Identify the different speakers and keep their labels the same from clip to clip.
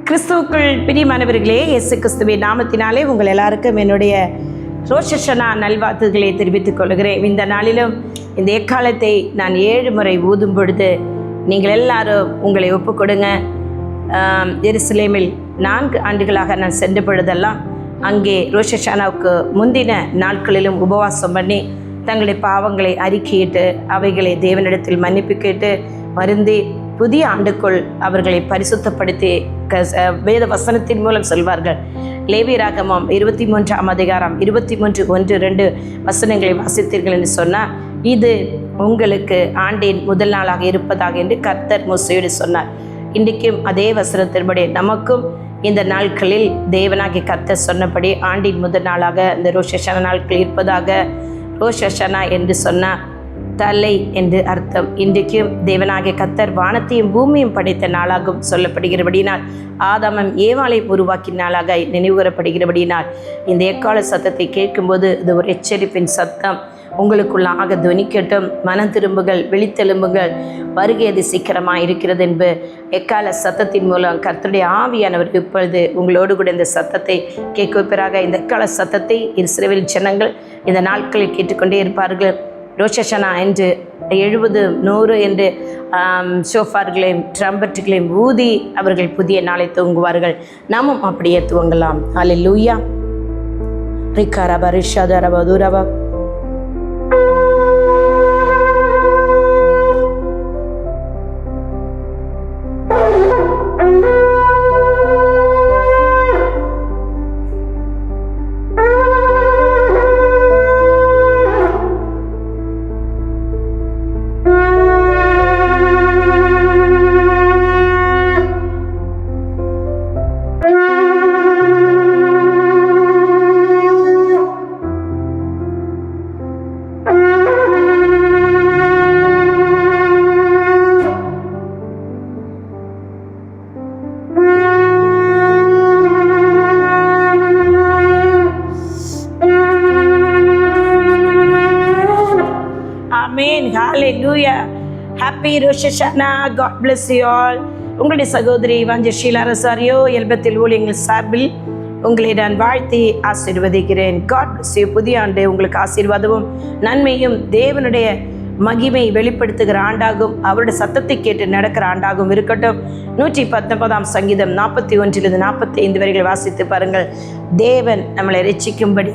Speaker 1: கிறிஸ்துவுக்குள் பிரியமானவர்களே, இயேசு கிறிஸ்துவின் நாமத்தினாலே உங்கள் எல்லாருக்கும் என்னுடைய ரோஷ் ஹஷனா நல்வாழ்த்துக்களை தெரிவித்துக் கொள்கிறேன். இந்த நாளிலும் இந்த எக்காலத்தை நான் 7 முறை ஊதும் பொழுது நீங்கள் எல்லாரும் உங்களை ஒப்புக்கொடுங்க. எருசலேமில் 4 ஆண்டுகளாக நான் சென்ற பொழுதெல்லாம் அங்கே ரோஷ் ஹஷனாவுக்கு முந்தின நாட்களிலும் உபவாசம் பண்ணி தங்களுடைய பாவங்களை அறிக்கையிட்டு அவைகளை தேவனிடத்தில் மன்னிப்பு கேட்டு வருந்தி புதிய ஆண்டுக்குள் அவர்களை பரிசுத்தப்படுத்தி வேத வசனத்தின் மூலம் சொல்வார்கள். லேவியராகமம் 23ஆம் அதிகாரம் 23:1-2 வசனங்களை வாசித்தீர்கள் என்று சொன்னால், இது உங்களுக்கு ஆண்டின் முதல் நாளாக இருப்பதாக என்று கர்த்தர் மோசேயோடு சொன்னார். இன்றைக்கும் அதே வசனத்தின்படி நமக்கும் இந்த நாட்களில் தேவனாகிய கர்த்தர் சொன்னபடி ஆண்டின் முதல் நாளாக இந்த ரோஷ் ஹஷனா நாட்கள் இருப்பதாக. ரோஷ் ஹஷனா என்று சொன்னால் தலை என்று அர்த்தம். இன்றைக்கும் தேவனாகிய கர்த்தர் வானத்தையும் பூமியும் படைத்த நாளாகவும் சொல்லப்படுகிறபடினால், ஆதாமம் ஏவாளை உருவாக்கின நாளாக நினைவுகூரப்படுகிறபடினால், இந்த எக்கால சத்தத்தை கேட்கும்போது இது ஒரு எச்சரிப்பின் சத்தம் உங்களுக்குள்ளாக துவனிக்கட்டும். மனம் திரும்புகள், விழித்தெலும்புகள், வருகை அது சீக்கிரமாக இருக்கிறது என்பது எக்கால சத்தத்தின் மூலம் கர்த்தருடைய ஆவியானவர் இப்பொழுது உங்களோடு கூட இந்த சத்தத்தை கேட்க வைப்பதாக. இந்த எக்கால சத்தத்தை இஸ்ரவேல் ஜனங்கள் இந்த நாட்களில் கேட்டுக்கொண்டே இருப்பார்கள். ரோஷ் ஹஷனா என்று 70, 100 என்று ஷோஃபார்களையும் ட்ரம்பட்டுகளையும் ஊதி அவர்கள் புதிய நாளை துவங்குவார்கள். நாமும் அப்படியே துவங்கலாம். அல்லேலூயா. ரிகாரபா ரிஷாதரபா துரபா. Hallelujah. Happy Rosh Hashanah. God bless you all. உங்களுடைய சகோதரி வாஞ்ச ஷீலா ரசாரியோ எல்பத்தில் ஊழியங்கள் சார்பில் உங்களை நான் வாழ்த்தி ஆசீர்வதிக்கிறேன். God bless you. புதிய ஆண்டு உங்களுக்கு ஆசீர்வாதமும் நன்மையும் தேவனுடைய மகிமை வெளிப்படுத்துகிற ஆண்டாகும் அவருடைய சத்தத்தை கேட்டு நடக்கிற ஆண்டாகவும் இருக்கட்டும். 119ஆம் சங்கீதம் 41-45 வரைகள் வாசித்து பாருங்கள். தேவன் நம்மளை ரட்சிக்கும்படி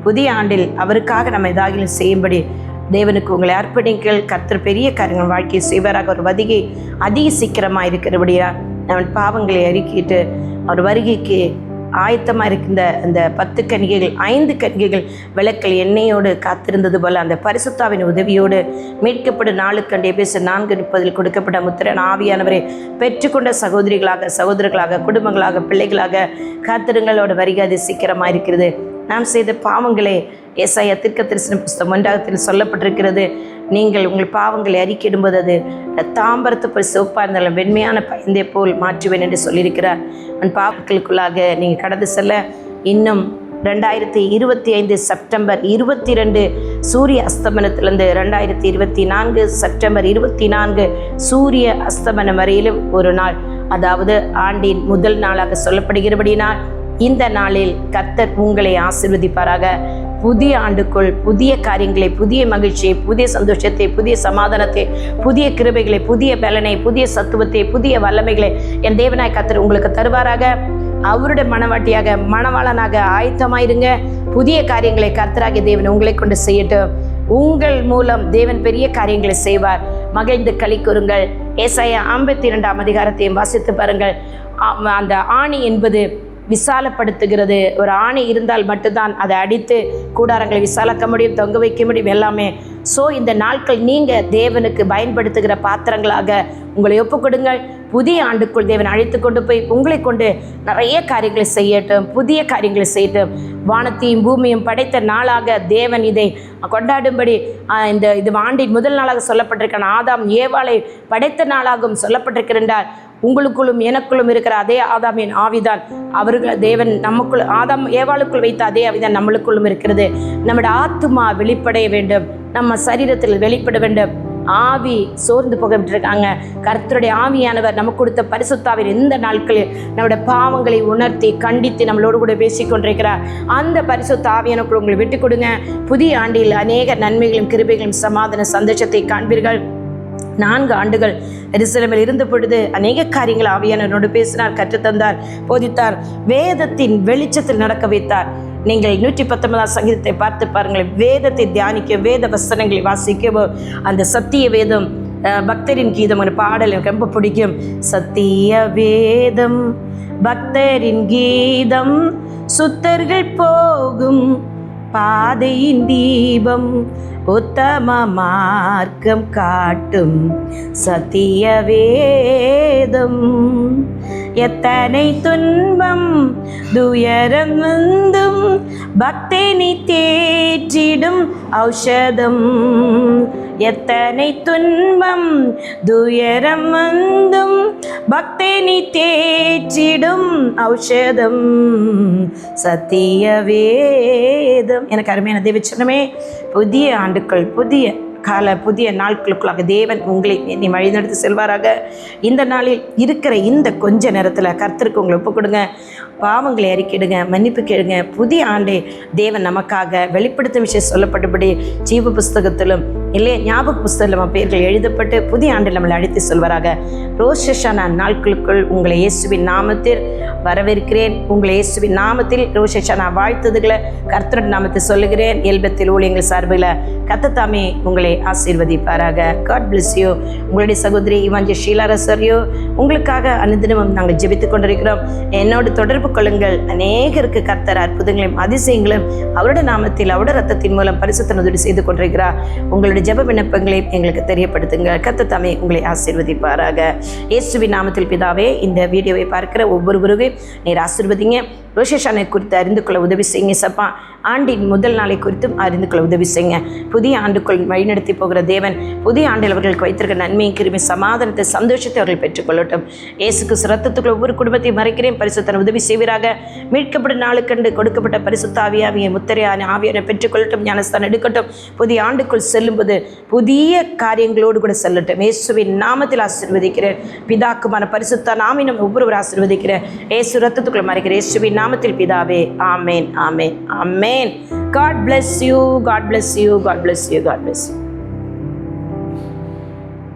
Speaker 1: புதிய ஆண்டில் அவருக்காக நம்ம ஏதாகிலும் செய்யும்படி தேவனுக்கு உங்களை அர்ப்பணிங்கள். கர்த்தர் பெரிய காரியங்கள் வாழ்க்கையை செய்வாராக. ஒரு வதிகை அதிக சீக்கிரமாக இருக்கிறபடியா அவன் பாவங்களை அறிக்கிட்டு அவர் வருகைக்கு ஆயத்தமாக இருக்கின்ற அந்த 10 கன்னிகைகள் 5 கன்னிகைகள் விளக்கல் எண்ணெயோடு காத்திருந்தது போல அந்த பரிசுத்தாவின் உதவியோடு மீட்கப்படும் 4 கண்டே பேச 4:30 கொடுக்கப்பட்ட முத்திரன் ஆவியானவரை பெற்றுக்கொண்ட சகோதரர்களாக குடும்பங்களாக பிள்ளைகளாக காத்திருங்களோட வருகை அது சீக்கிரமாக இருக்கிறது. நாம் செய்த பாவங்களே ஏசாயா தீர்க்கதரிசன புஸ்தகம் 1 சொல்லப்பட்டிருக்கிறது. நீங்கள் உங்கள் பாவங்களை அறிக்கையிடும்போது அது தாம்பரத்தை போய் சிவப்பாக இருந்தாலும் வெண்மையான பயந்தே போல் மாற்றுவேன் என்று சொல்லியிருக்கிறார். உன் பாவங்களுக்குள்ளாக நீங்கள் கடந்து செல்ல இன்னும் 2025 செப்டம்பர் 22 சூரிய அஸ்தமனத்திலிருந்து 2024 செப்டம்பர் 24 சூரிய அஸ்தமனம் வரையிலும் ஒரு நாள், அதாவது ஆண்டின் முதல் நாளாக சொல்லப்படுகிறபடினால் இந்த நாளில் கர்த்தர் உங்களை ஆசீர்வதிப்பாராக. புதிய ஆண்டுக்குள் புதிய காரியங்களை, புதிய மகிழ்ச்சியை, புதிய சந்தோஷத்தை, புதிய சமாதானத்தை, புதிய கிருபைகளை, புதிய பலனை, புதிய சத்துவத்தை, புதிய வல்லமைகளை என் தேவனாய் கர்த்தர் உங்களுக்கு தருவாராக. அவருடைய மனவாட்டியாக மணவாளனாக ஆயத்தமாயிருங்க. புதிய காரியங்களை கர்த்தராகிய தேவன் உங்களை கொண்டு செய்யட்டும். உங்கள் மூலம் தேவன் பெரிய காரியங்களை செய்வார். மகிழ்ந்து களி கூறுங்கள். ஏசாயா 52ஆம் அதிகாரத்தையும் வாசித்து பாருங்கள். அந்த ஆணி என்பது விசாலப்படுத்துகிறது. ஒரு ஆணி இருந்தால் மட்டும்தான் அதை அடித்து கூடாரங்களை விசாலாக்க முடியும், தொங்க வைக்க முடியும் எல்லாமே. ஸோ இந்த நாட்கள் நீங்கள் தேவனுக்கு பயன்படுத்துகிற பாத்திரங்களாக உங்களை ஒப்புக்கொடுங்கள். புதிய ஆண்டுக்குள் தேவன் அழைத்து கொண்டு போய் உங்களை கொண்டு நிறைய காரியங்களை செய்யட்டும், புதிய காரியங்களை செய்யட்டும். வானத்தையும் பூமியும் படைத்த நாளாக தேவன் இதை கொண்டாடும்படி இது ஆண்டின் முதல் நாளாக சொல்லப்பட்டிருக்கிற ஆதாம் ஏவாளை படைத்த நாளாகவும் சொல்லப்பட்டிருக்கிறார். உங்களுக்குள்ளும் எனக்குள்ளும் இருக்கிற அதே ஆதாமின் ஆவிதான் அவர்கள் தேவன் நமக்குள் ஆதாம் ஏவாளுக்குள் வைத்த அதே ஆவிதான் நம்மளுக்குள்ளும் இருக்கிறது. நம்முடைய ஆத்துமா வெளிப்படைய வேண்டும், நம்ம சரீரத்தில் வெளிப்பட வேண்டும். ஆவி சோர்ந்து போக விட்டுருக்காங்க. கர்த்தருடைய ஆவியானவர் நமக்கு கொடுத்த பரிசுத்தாவின் இந்த நாட்களில் நம்முடைய பாவங்களை உணர்த்தி கண்டித்து நம்மளோடு கூட பேசிக்கொண்டிருக்கிறார். அந்த பரிசுத்த ஆவியானவர் உங்களை விட்டு கொடுங்க. புதிய ஆண்டில் அநேக நன்மைகளும் கிருபைகளும் சமாதான சந்தோஷத்தை காண்பீர்கள். 4 ஆண்டுகள் எருசலேமில் இருந்த பொழுது அநேக காரியங்கள் ஆவியானவரோடு பேசினார், கற்றுத்தந்தார், போதித்தார், வேதத்தின் வெளிச்சத்தில் நடக்க வைத்தார். நீங்கள் 119 சங்கீதத்தை பார்த்து பாருங்கள். வேதத்தை தியானிக்க, வேத வசனங்களை வாசிக்கவும், அந்த சத்திய வேதம், பக்தரின் கீதம் ஒரு பாடல் எனக்கு ரொம்ப பிடிக்கும். சத்திய வேதம் பக்தரின் கீதம், சுத்தர்கள் போகும் பாதையின் தீபம், உத்தம மார்க்கம் காட்டும் சத்திய வேதம். எத்தனை துன்பம் துயரம் வந்தும் பக்தினை தேற்றிடும் ஔஷதம். எத்தனை துன்பம் துயரம் வந்தும் பக்தினை தேற்றிடும் ஔஷதம் சத்திய வேதம். எனக்கு அருமையான தேவச்சனமே, புதிய ஆண்டுகள், புதிய கால, புதிய நாட்களுக்குள்ளாக தேவன் உங்களை என்னை வழிநடத்தி செல்வாராக. இந்த நாளில் இருக்கிற இந்த கொஞ்ச நேரத்தில் கர்த்தருக்கு உங்களை ஒப்புக் கொடுங்க. பாவங்களை அறிக்கிடுங்க, மன்னிப்பு கேளுங்க. புதிய ஆண்டை தேவன் நமக்காக வெளிப்படுத்தும் விஷயம் சொல்லப்பட்டபடி ஜீவ புஸ்தகத்திலும் இல்லையே ஞாபக புஸ்தகத்தில் நம்ம பெயர்கள் எழுதப்பட்டு புதிய ஆண்டில் நம்மளை அழைத்து செல்வாராக. ரோஷ் ஹஷானா நாட்களுக்குள் உங்களை இயேசுவின் நாமத்தில் வரவேற்கிறேன். உங்களை இயேசுவின் நாமத்தில் ரோஷ் ஹஷானா வாழ்த்துதுகளை கர்த்தருடைய நாமத்தில் சொல்லுகிறேன். எல்பத்தில் ஊழியங்கள் சார்பில் கர்த்தர் உங்களை ஆசீர்வதிப்பாராக. God bless you. உங்களுடைய சகோதரி இவாஞ்சலிஸ்ட் ஷீலா ரசாரியோ உங்களுக்காக அனுதினமும் நாங்கள் ஜெபித்துக் கொண்டிருக்கிறோம். என்னோடு தொடர்பு கொள்ளுங்கள். அநேகருக்கு கர்த்தர் அற்புதங்களையும் அதிசயங்களையும் அவருடைய நாமத்தில் அவருடைய ரத்தத்தின் மூலம் பரிசுத்த உதவி செய்து கொண்டிருக்கிறார். உங்களுடைய ஜெப விண்ணப்பங்களையும் எங்களுக்கு தெரியப்படுத்துங்க. கர்த்தர் தாமே உங்களை ஆசீர்வதிப்பாராக. இயேசுவின் நாமத்தில் பிதாவே, இந்த வீடியோவை பார்க்கிற ஒவ்வொருவருக்கும் நீர் ஆசீர்வதிங்க. ரோஷ் ஹஷானை குறித்து அறிந்து கொள்ள உதவி செய்யுங்க சப்பா. ஆண்டின் முதல் நாளை குறித்தும் அறிந்து கொள்ள உதவி செய்யுங்க. புதிய ஆண்டுக்குள் வழிநடத்தி போகிற தேவன் புதிய ஆண்டில் அவர்களுக்கு வைத்திருக்க நன்மையை, கிருபை, சமாதானத்தை, சந்தோஷத்தை அவர்கள் பெற்றுக்கொள்ளட்டும். இயேசுக்கு ரத்தத்துக்குள்ள ஒவ்வொரு குடும்பத்தையும் மறைக்கிறேன். பரிசுத்தன உதவி செய்வீராக. மீட்கப்படும் நாளுக்கண்டு கொடுக்கப்பட்ட பரிசுத்த ஆவியாவியை முத்திரையான ஆவியான பெற்றுக்கொள்ளட்டும். ஞானஸ்தானம் எடுக்கட்டும். புதிய ஆண்டுக்குள் செல்லும்போது புதிய காரியங்களோடு கூட செல்லட்டும். இயேசுவின் நாமத்தில் ஆசீர்வதிக்கிறேன். பிதாக்குமான பரிசுத்த நாமினம் ஒவ்வொருவர் ஆசீர்வதிக்கிறேன். இயேசு ரத்தத்துக்குள்ள மறைக்கிறேன். இயேசுவின் நாமத்தில் பிதாவே, ஆமேன், ஆமேன், ஆமேன். God bless you. God bless you. God bless you. God bless you.